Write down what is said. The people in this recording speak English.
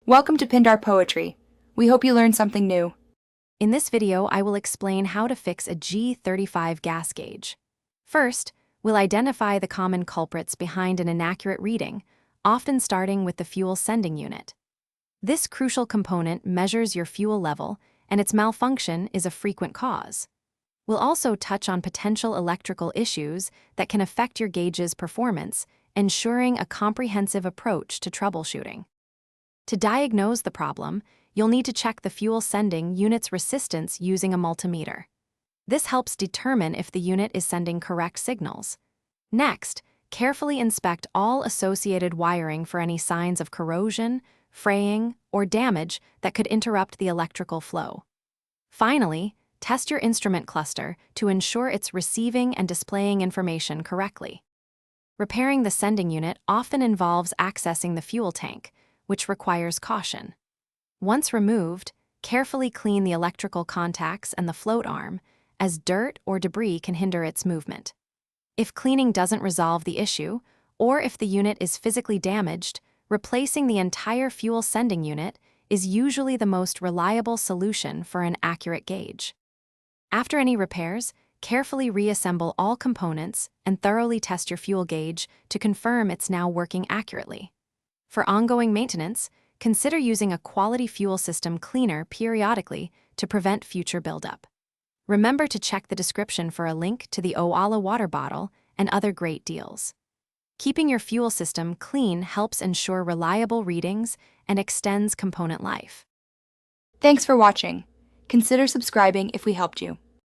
Welcome to Pindar Poetry. We hope you learned something new. In this video, I will explain how to fix a G35 gas gauge. First, we'll identify the common culprits behind an inaccurate reading, often starting with the fuel sending unit. This crucial component measures your fuel level, and its malfunction is a frequent cause. We'll also touch on potential electrical issues that can affect your gauge's performance, ensuring a comprehensive approach to troubleshooting. To diagnose the problem, you'll need to check the fuel sending unit's resistance using a multimeter. This helps determine if the unit is sending correct signals. Next, carefully inspect all associated wiring for any signs of corrosion, fraying, or damage that could interrupt the electrical flow. Finally, test your instrument cluster to ensure it's receiving and displaying information correctly. Repairing the sending unit often involves accessing the fuel tank, which requires caution. Once removed, carefully clean the electrical contacts and the float arm, as dirt or debris can hinder its movement. If cleaning doesn't resolve the issue, or if the unit is physically damaged, replacing the entire fuel sending unit is usually the most reliable solution for an accurate gauge. After any repairs, carefully reassemble all components and thoroughly test your fuel gauge to confirm it's now working accurately. For ongoing maintenance, consider using a quality fuel system cleaner periodically to prevent future buildup. Remember to check the description for a link to the Oala water bottle and other great deals. Keeping your fuel system clean helps ensure reliable readings and extends component life. Thanks for watching. Consider subscribing if we helped you.